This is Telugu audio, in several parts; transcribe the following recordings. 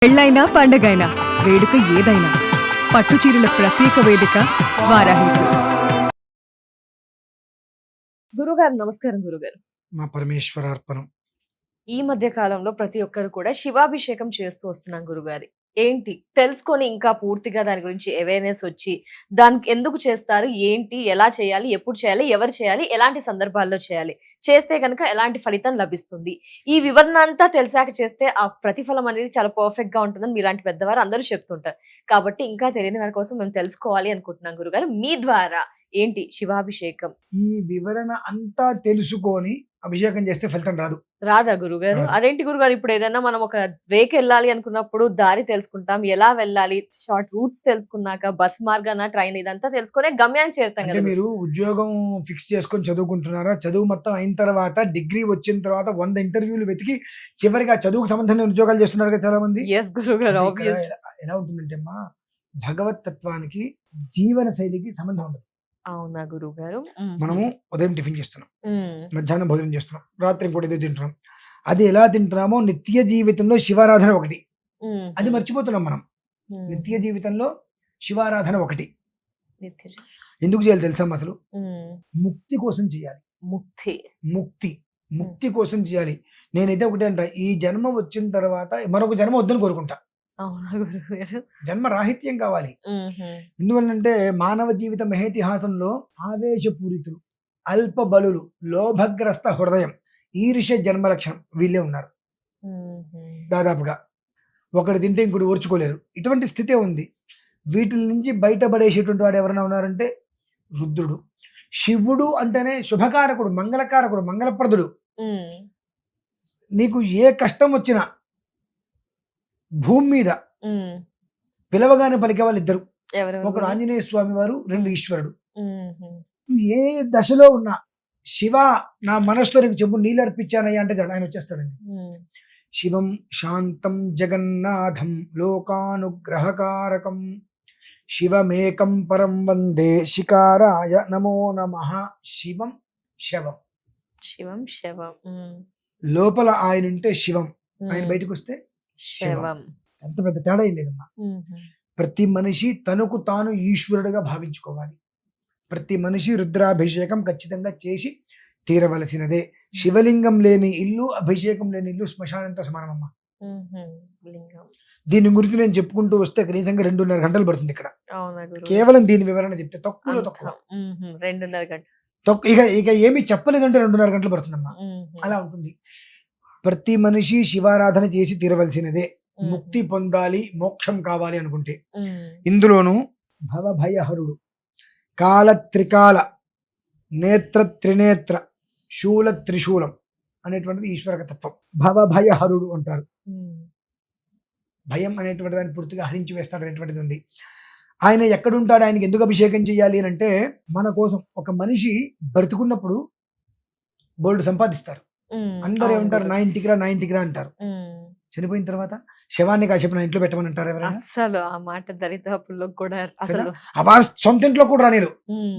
పెళ్ళైనా పండగైనా వేడుక ఏదైనా పట్టుచీరల ప్రత్యేక వేదిక వారాహి సిల్క్స్. గురుగారు నమస్కారం గురుగారు. మా పరమేశ్వరార్పణం. ఈ మధ్య కాలంలో ప్రతి ఒక్కరు కూడా శివాభిషేకం చేస్తూ వస్తున్నాం గురుగారి. ఏంటి తెలుసుకొని ఇంకా పూర్తిగా దాని గురించి అవేర్‌నెస్ వచ్చి దానికి ఎందుకు చేస్తారు? ఏంటి? ఎలా చేయాలి? ఎప్పుడు చేయాలి? ఎవరు చేయాలి? ఎలాంటి సందర్భాల్లో చేయాలి? చేస్తే గనుక ఎలాంటి ఫలితం లభిస్తుంది? ఈ వివరణ అంతా తెలిసాక చేస్తే ఆ ప్రతిఫలం అనేది చాలా పర్ఫెక్ట్‌గా ఉంటుందని మీలాంటి పెద్దవారు అందరూ చెప్తుంటారు. కాబట్టి ఇంకా తెలియని వారి కోసం మేము తెలుసుకోవాలి అనుకుంటున్నాం గురుగారు. మీ ద్వారా ఏంటి శివాభిషేకం? ఈ వివరణ అంతా తెలుసుకొని అభిషేకం చేస్తే ఫలితం రాదు. రాదా గురుగారు? రాదు. అదేంటి గురుగారు, ఇప్పుడు ఏదైనా మనం ఒక వేకెళ్ళాలి అనుకున్నప్పుడు దారి తెలుసుకుంటాం. ఎలా వెళ్ళాలి? షార్ట్ రూట్స్ తెలుసుకున్నాక బస్ మార్గాన, ట్రైన్ ఇదంతా తెలుసుకునే గమ్యానికి చేరుతాం అంటే కదా! మీరు ఉద్యోగం ఫిక్స్ చేసుకొని చదువుకుంటున్నారా? చదువు మొత్తం అయిన తర్వాత డిగ్రీ వచ్చిన తర్వాత 100 ఇంటర్వ్యూలు వెతికి చివరికి ఆ చదువుకు సంబంధం లేని ఉద్యోగాలు చేస్తున్నారు కదా చాలా మంది. యెస్ గురుగారు. అంటే ఇక్కడ ఆబ్వియస్. ఎలా ఉంటుందంటే అమ్మా, భగవత్ తత్వానికి జీవన శైలికి సంబంధం ఉండదు. అవునా గురుగారు? మనము ఉదయం టిఫిన్ చేస్తున్నాం, హ్మ్. మధ్యాహ్నం భోజనం చేస్తున్నాం, రాత్రి ఇంకోటి ఏదో తింటున్నాం. అది ఎలా తింటున్నామో నిత్య జీవితంలో శివారాధన ఒకటి. అది మర్చిపోతున్నాం మనం. నిత్య జీవితంలో శివారాధన ఒకటి. ఎందుకు చేయాలి తెలుసా అసలు? ముక్తి కోసం చేయాలి. ముక్తి. ముక్తి కోసం చేయాలి. నేనైతే ఒకటే అంట, ఈ జన్మ వచ్చిన తర్వాత మరొక జన్మ వద్దని కోరుకుంటా. అవునా గురుగారు? జన్మ రాహిత్యం కావాలి. ఎందువల్లంటే మానవ జీవిత మహేతిహాసంలో ఆవేశపూరితులు, అల్ప బలులు, లోభగ్రస్త హృదయం, ఈర్ష్య జన్మ లక్షణం వీళ్ళే ఉన్నారు దాదాపుగా. ఒకటి తింటే ఇంకోటి ఓర్చుకోలేరు. ఇటువంటి స్థితే ఉంది. వీటి నుంచి బయటపడేసేటువంటి వాడు ఎవరైనా ఉన్నారంటే రుద్రుడు. శివుడు అంటేనే శుభకారకుడు, మంగళకారకుడు, మంగళప్రదుడు. నీకు ఏ కష్టం వచ్చినా భూమి మీద పిలవగానే పలికే వాళ్ళు ఇద్దరు. ఒకరు ఆంజనేయ స్వామి వారు, రెండు ఈశ్వరుడు. ఏ దశలో ఉన్నా శివ నా మనసుతో నీకు చెప్పు, నీళ్ళు అర్పించానయ్యా అంటే ఆయన వచ్చేస్తాడండి. శివం శాంతం జగన్నాథం లోకానుగ్రహకారకం శివమేకం పరం వందే శికారాయ నమో నమః. శివం శవం. శివం శవం. లోపల ఆయన ఉంటే శివం, ఆయన బయటకు వస్తే శవం. ఎంత పెద్ద తేడా ఏం లేదమ్మా. ప్రతి మనిషి తనకు తాను ఈశ్వరుడుగా భావించుకోవాలి. ప్రతి మనిషి రుద్రాభిషేకం ఖచ్చితంగా చేసి తీరవలసినదే. శివలింగం లేని ఇల్లు, అభిషేకం లేని ఇల్లు శ్మశానంతో సమానమమ్మా. దీని గురించి నేను చెప్పుకుంటూ వస్తే కనీసంగా 2.5 గంటలు పడుతుంది ఇక్కడ. కేవలం దీని వివరణ చెప్తే తక్కువ 2.5 గంటలు. ఇక ఏమి చెప్పలేదంటే 2.5 గంటలు పడుతుందమ్మా. అలా ఉంటుంది. ప్రతి మనిషి శివారాధన చేసి తీరవలసినదే. ముక్తి పొందాలి, మోక్షం కావాలి అనుకుంటే. ఇందులోనూ భవభయహరుడు, కాల త్రికాల, నేత్ర త్రినేత్ర, శూల త్రిశూలం అనేటువంటిది ఈశ్వరక తత్వం. భవభయహరుడు అంటారు. భయం అనేటువంటి దాన్ని పూర్తిగా హరించి వేస్తాడు అనేటువంటిది ఉంది. ఆయన ఎక్కడుంటాడు, ఆయనకి ఎందుకు అభిషేకం చేయాలి అని అంటే, మన కోసం ఒక మనిషి బ్రతుకున్నప్పుడు బోల్డ్ సంపాదిస్తారు. అందరూ ఏమంటారు, నా ఇంటికి రా అంటారు. చనిపోయిన తర్వాత శవాన్ని కాసేపు నా ఇంట్లో పెట్టమని అంటారు ఎవరైనా? అసలు ఆ మాట దరిదాపుల్లో కూడా అసలు సొంత ఇంట్లో కూడా రానిరు,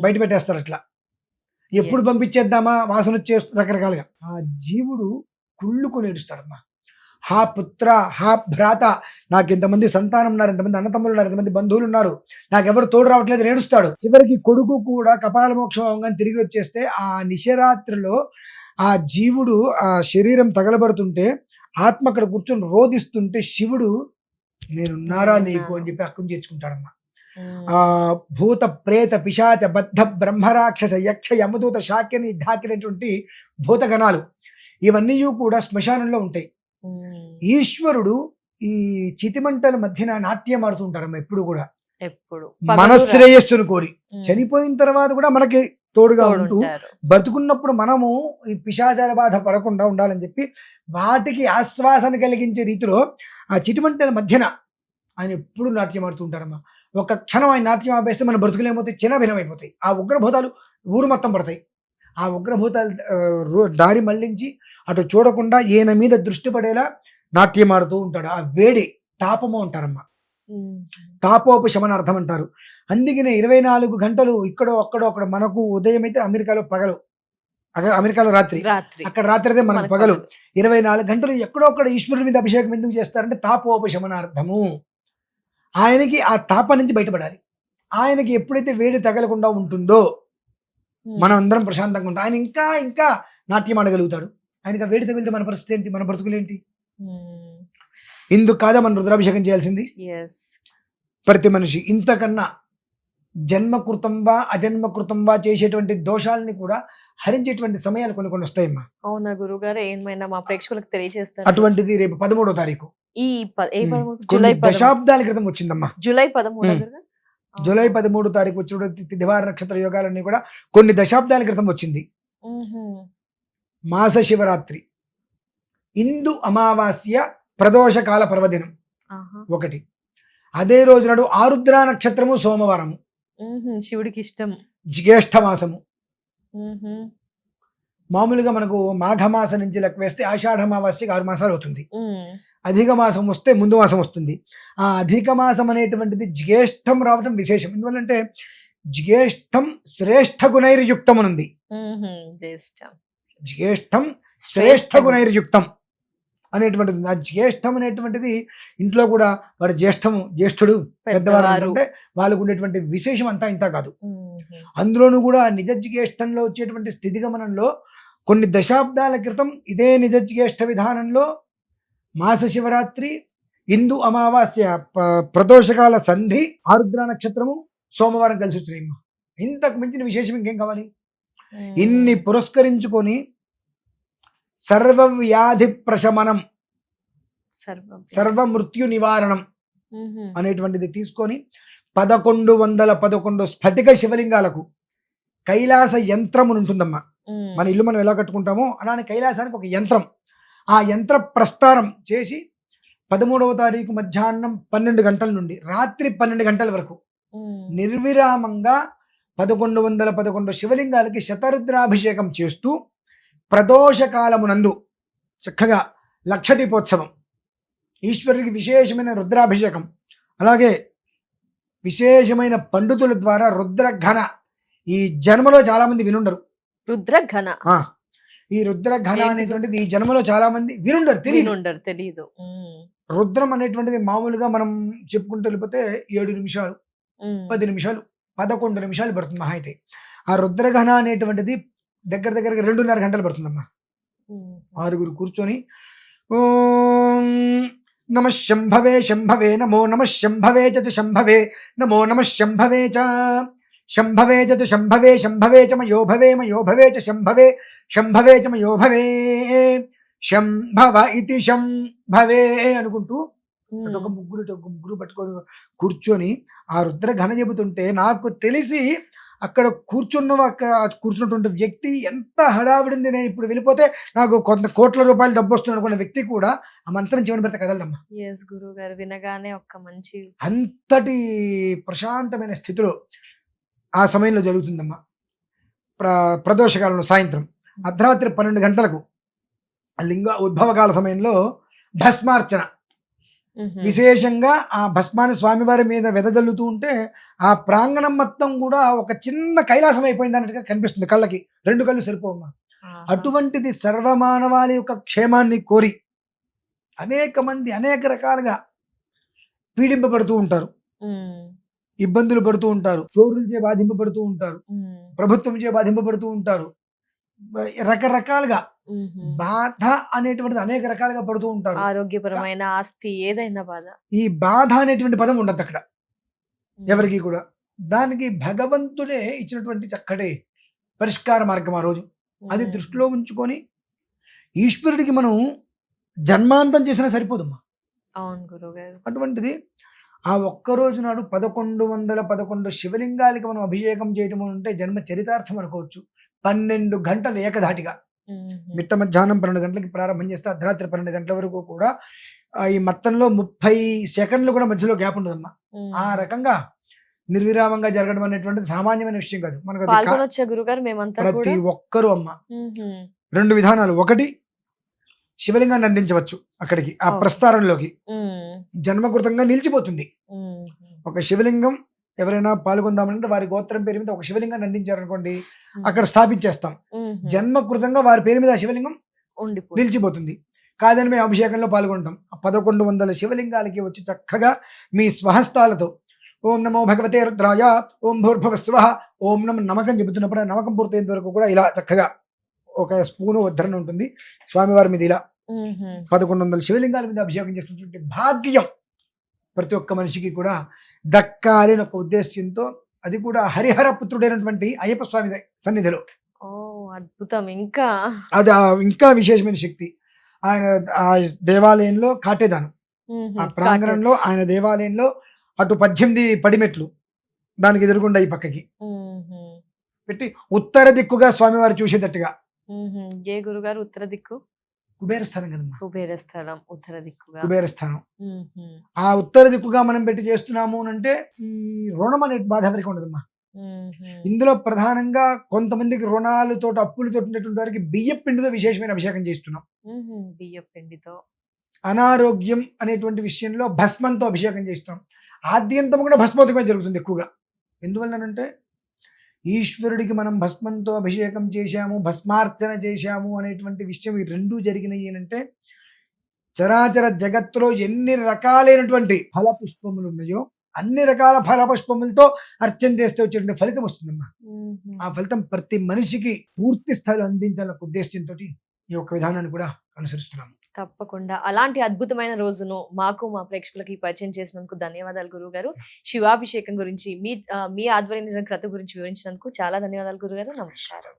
బయట పెట్టేస్తారు. అట్లా ఎప్పుడు పంపించేద్దామా, వాసన వచ్చేస్తుంది రకరకాలుగా. ఆ జీవుడు కుళ్ళుకొని ఏడుస్తాడమ్మా. హా పుత్ర, హా భ్రాత, నాకు ఇంతమంది సంతానం ఉన్నారు, ఇంతమంది అన్నతమ్ములు ఉన్నారు, ఇంతమంది బంధువులు ఉన్నారు, నాకెవరు తోడు రావట్లేదు ఏడుస్తాడు. చివరికి కొడుకు కూడా కపాల మోక్షం అవంగానే తిరిగి వచ్చేస్తే ఆ నిశరాత్రిలో ఆ జీవుడు ఆ శరీరం తగలబడుతుంటే ఆత్మ అక్కడ కూర్చొని రోధిస్తుంటే శివుడు నేనున్నారా నీకు అని చెప్పి అక్కం చేర్చుకుంటాడమ్మా. ఆ భూత ప్రేత పిశాచ బద్ధ బ్రహ్మరాక్షస యక్ష యమదూత శాక్యని ఢాకినటువంటి భూతగణాలు ఇవన్నీ కూడా శ్మశానంలో ఉంటాయి. ఈశ్వరుడు ఈ చితిమంటల మధ్యన నాట్యం ఆడుతూ ఉంటారమ్మా. ఎప్పుడు కూడా మన శ్రేయస్సును కోరి. చనిపోయిన తర్వాత కూడా మనకి తోడుగా ఉంటూ, బతుకున్నప్పుడు మనము ఈ పిశాచాల బాధ పడకుండా ఉండాలని చెప్పి వాటికి ఆశ్వాసన కలిగించే రీతిలో ఆ చిటిమంటల మధ్యన ఆయన ఎప్పుడు నాట్యం ఆడుతూ ఉంటారమ్మా. ఒక క్షణం ఆయన నాట్యం ఆపేస్తే మన బ్రతుకులేమవుతాయి, చిన్న భిన్నమైపోతాయి. ఆ ఉగ్రభూతాలు ఊరు మొత్తం పడతాయి. ఆ ఉగ్రభూతాలు దారి మళ్లించి అటు చూడకుండా ఈయన మీద దృష్టి పడేలా నాట్యం ఆడుతూ ఉంటాడు. ఆ వేడి తాపము అంటారమ్మా. తాపోపశమనార్థం అంటారు. అందుకనే 24 గంటలు ఇక్కడో అక్కడో అక్కడ. మనకు ఉదయం అయితే అమెరికాలో పగలు, అక్కడ అమెరికాలో రాత్రి, రాత్రి అక్కడ రాత్రి అయితే మనకు మనకు పగలు. పగలు. 24 గంటలు ఎక్కడో అక్కడ ఈశ్వరుడి మీద అభిషేకం ఎందుకు చేస్తారంటే తాపోపశమనార్థము. ఆయనకి ఆ తాప నుంచి బయటపడాలి. ఆయనకి ఎప్పుడైతే వేడి తగలకుండా ఉంటుందో మనం అందరం ప్రశాంతంగా ఉంటాం. ఆయన ఇంకా ఇంకా నాట్యం ఆడగలుగుతాడు. ఆయనకి ఆ వేడి తగిలితే మన పరిస్థితి ఏంటి, మన బ్రతుకులేంటి? ఇందుకు కాదా మనం రుద్రాభిషేకం చేయాల్సింది? ప్రతి మనిషి ఇంతకన్నా జన్మకృతం వా అజన్మకృతం వా చేసేటువంటి దోషాలని కూడా హరించేటువంటి సమయాలు కొన్ని కొన్ని వస్తాయమ్మా. అవునా గురుగారు, ఏమైనా మా ప్రేక్షకులకు తెలియజేస్తారు? అటువంటిది రేపు 13వ తారీఖు ఈ ఏ 13? కొన్ని జూలై 13. దశాబ్దాల క్రితం వచ్చిందమ్మా. జూలై 13 ఉమ్. జూలై 13 తారీఖు వచ్చినటువంటి దివార నక్షత్ర యోగాలన్నీ కూడా కొన్ని దశాబ్దాల క్రితం వచ్చింది. మాస శివరాత్రి, ఇందు అమావాస్య, ప్రదోషకాల పర్వదినం ఒకటి. అదే రోజు నాడు ఆరుద్ర నక్షత్రము, సోమవారము, శివుడికి ఇష్టం. జ్యేష్ఠ మాసము. మామూలుగా మనకు మాఘమాసం నుంచి లెక్క వేస్తే ఆషాఢ అమావాస్యకి 6 మాసాలు అవుతుంది. అధిక మాసం వస్తే ముందు మాసం వస్తుంది. ఆ అధిక మాసం అనేటువంటిది జ్యేష్ఠం రావటం విశేషం. ఎందువల్లంటే జ్యేష్ఠం శ్రేష్ఠ గుణైర్యుక్తం అనుంది. జ్యేష్ఠం శ్రేష్ఠ గుణైర్యుక్తం అనేటువంటిది. ఆ జ్యేష్ఠం అనేటువంటిది ఇంట్లో కూడా వాడు జ్యేష్ఠుడు పెద్దవారు అంటే వాళ్ళకు ఉండేటువంటి విశేషం అంతా ఇంత కాదు. అందులోనూ కూడా నిజ జ్యేష్ఠంలో వచ్చేటువంటి స్థితిగమనంలో కొన్ని దశాబ్దాల క్రితం ఇదే నిజ జ్యేష్ఠ విధానంలో మాస శివరాత్రి, ఇందు అమావాస్య, ప్రదోషకాల సంధి, ఆరుద్ర నక్షత్రము, సోమవారం కలిసి వచ్చినాయి. ఇంతకు మించిన విశేషం ఇంకేం కావాలి? ఇన్ని పురస్కరించుకొని సర్వవ్యాధి ప్రశమనం, సర్వమృత్యు నివారణం అనేటువంటిది తీసుకొని 1111 స్ఫటిక శివలింగాలకు కైలాస యంత్రం ఉంటుందమ్మా. మన ఇల్లు మనం ఎలా కట్టుకుంటామో అలానే కైలాసానికి ఒక యంత్రం. ఆ యంత్ర ప్రస్థానం చేసి 13వ తారీఖు మధ్యాహ్నం 12 గంటల నుండి రాత్రి 12 గంటల వరకు నిర్విరామంగా 1111 శివలింగాలకి శతరుద్రాభిషేకం చేస్తూ ప్రదోషకాలమునందు చక్కగా లక్ష దీపోత్సవం, ఈశ్వరుడికి విశేషమైన రుద్రాభిషేకం, అలాగే విశేషమైన పండితుల ద్వారా రుద్రఘన. ఈ జన్మలో చాలా మంది వినుండరు రుద్రఘన. ఈ రుద్రఘన అనేటువంటిది ఈ జన్మలో చాలా మంది వినుండరు, తెలియదు. రుద్రం అనేటువంటిది మామూలుగా మనం చెప్పుకుంటూ వెళ్ళిపోతే 7 నిమిషాలు, 10 నిమిషాలు, 11 నిమిషాలు పడుతుంది మహా అయితే. ఆ రుద్రఘన అనేటువంటిది దగ్గర దగ్గరగా 2.5 గంటలు పడుతుందమ్మా. 6 కూర్చొని ఓం నమ శంభవే శంభవే, నమో నమ శంభవే చ శంభవే, నమో నమ శంభవే చ శంభవే చ శంభవే, శంభవే చ మయోభవే, మయోభవే చ శంభవే, శంభవే చ మయోభవే, శంభవ ఇతి శంభవే అనుకుంటూ ఒక ముగ్గురు పట్టుకొని కూర్చొని ఆ రుద్రఘన చెబుతుంటే నాకు తెలిసి అక్కడ కూర్చున్నటువంటి వ్యక్తి ఎంత హడావిడింది. నేను ఇప్పుడు వెళ్ళిపోతే నాకు కొంత కోట్ల రూపాయలు డబ్బు వస్తుంది అనుకున్న వ్యక్తి కూడా ఆ మంత్రం చెవిని పెడితే కదలమ్మా. గురువు గారు వినగానే ఒక మంచి అంతటి ప్రశాంతమైన స్థితిలో ఆ సమయంలో జరుగుతుందమ్మా. ప్రదోషకాలంలో సాయంత్రం అర్ధరాత్రి 12 గంటలకు లింగ ఉద్భవకాల సమయంలో భస్మార్చన. విశేషంగా ఆ భస్మాన్ని స్వామివారి మీద వెదజల్లుతూ ఉంటే ఆ ప్రాంగణం మొత్తం కూడా ఒక చిన్న కైలాసం అయిపోయింది అన్నట్టుగా కనిపిస్తుంది కళ్ళకి. 2 కళ్ళు సరిపోమ్మా. అటువంటిది సర్వమానవాళి యొక్క క్షేమాన్ని కోరి అనేక మంది అనేక రకాలుగా పీడింపబడుతూ ఉంటారు, ఇబ్బందులు పడుతూ ఉంటారు, చోరులచే బాధింపబడుతూ ఉంటారు, ప్రభుత్వం చే బాధింపబడుతూ ఉంటారు. రకరకాలుగా బాధ అనేటువంటిది అనేక రకాలుగా పడుతూ ఉంటారు. ఆరోగ్యపరమైన ఆస్తి ఏదైనా బాధ. ఈ బాధ అనేటువంటి పదం ఉండదు అక్కడ ఎవరికి కూడా. దానికి భగవంతుడే ఇచ్చినటువంటి చక్కటి పరిష్కార మార్గం ఆ రోజు. అది దృష్టిలో ఉంచుకొని ఈశ్వరుడికి మనం జన్మాంతం చేసినా సరిపోదమ్మా. అవును గురువుగారు. అటువంటిది ఆ ఒక్కరోజు నాడు 1111 శివలింగాలకి మనం అభిషేకం చేయటం అంటే జన్మ చరితార్థం అనుకోవచ్చు. 12 గంటలు ఏకధాటిగా మిట్ట మధ్యాహ్నం 12 గంటలకి ప్రారంభం చేస్తే అర్ధరాత్రి 12 గంటల వరకు కూడా ఈ మొత్తంలో 30 సెకండ్లు కూడా మధ్యలో గ్యాప్ ఉండదమ్మా. ఆ రకంగా నిర్విరామంగా జరగడం అనేటువంటిది సామాన్యమైన విషయం కాదు. మనకు ప్రతి ఒక్కరు అమ్మ 2 విధానాలు. ఒకటి, శివలింగాన్ని అందించవచ్చు అక్కడికి, ఆ ప్రస్థానంలోకి జన్మకృతంగా నిలిచిపోతుంది. ఒక శివలింగం ఎవరైనా పాల్గొందామంటే వారి గోత్రం పేరు మీద ఒక శివలింగాన్ని అందించారనుకోండి, అక్కడ స్థాపించేస్తాం. జన్మకృతంగా వారి పేరు మీద ఆ శివలింగం ఉండిపోయి నిలిచిపోతుంది. కాదని మేము అభిషేకంలో పాల్గొంటాం. 1100 శివలింగాలకి వచ్చి చక్కగా మీ స్వహస్తాలతో ఓం నమో భగవతే రుద్రాయ, ఓం భూర్భువ స్వః, ఓం నమకం చెబుతున్నప్పుడు ఆ నమకం పూర్తయ్యేంత వరకు కూడా ఇలా చక్కగా ఒక స్పూను ఉద్ధరణ ఉంటుంది. స్వామివారి మీద ఇలా 1100 శివలింగాల మీద అభిషేకం చేస్తున్నటువంటి భాగ్యం ప్రతి ఒక్క మనిషికి కూడా దక్కాలి అని ఒక ఉద్దేశ్యంతో, అది కూడా హరిహర పుత్రుడైనటువంటి అయ్యప్ప స్వామి సన్నిధిలో. ఓ అద్భుతం. ఇంకా అది ఇంకా విశేషమైన శక్తి. ఆయన ఆ దేవాలయంలో కాటేదానం, ఆ ప్రాంగణంలో ఆయన దేవాలయంలో అటు 18 పడిమెట్లు, దానికి ఎదురుగుండా ఈ పక్కకి పెట్టి ఉత్తర దిక్కుగా స్వామివారు చూసేటట్టుగా. ఏ గురుగారు ఉత్తర దిక్కు? కుబేరస్థానం కదమ్మా, కుబేరస్థలం ఉత్తర దిక్కుగా. కుబేరస్థానం. ఆ ఉత్తర దిక్కుగా మనం పెట్టి చేస్తున్నాము అంటే ఈ రుణం అనే బాధ ఎవరికి ఉండదమ్మా. ఇందులో ప్రధానంగా కొంతమందికి రుణాలతో అప్పులతో ఉన్నటువంటి వారికి బియ్య పిండితో విశేషమైన అభిషేకం చేస్తున్నాం. బియ్య పిండితో. అనారోగ్యం అనేటువంటి విషయంలో భస్మంతో అభిషేకం చేస్తాం. ఆద్యంతం కూడా భస్మోదకమే జరుగుతుంది ఎక్కువగా. ఎందువల్లనంటే ఈశ్వరుడికి మనం భస్మంతో అభిషేకం చేశాము, భస్మార్చన చేశాము అనేటువంటి విషయం ఈ రెండూ జరిగినాయి అంటే చరాచర జగత్తులో ఎన్ని రకాలైనటువంటి ఫలపుష్పములు ఉన్నాయో అన్ని రకాల ఫలపుష్పములతో అర్చన చేస్తే వచ్చేటువంటి ఫలితం వస్తుందమ్మా. ఆ ఫలితం ప్రతి మనిషికి పూర్తి స్థాయిలో అందించాలనే ఉద్దేశంతో ఈ యొక్క విధానాన్ని కూడా అనుసరిస్తున్నాము. తప్పకుండా. అలాంటి అద్భుతమైన రోజును మాకు మా ప్రేక్షకులకి పరిచయం చేసినందుకు ధన్యవాదాలు గురువు గారు. శివాభిషేకం గురించి మీ ఆధ్వర్యం క్రతు గురించి వివరించినందుకు చాలా ధన్యవాదాలు గురుగారు. నమస్కారం.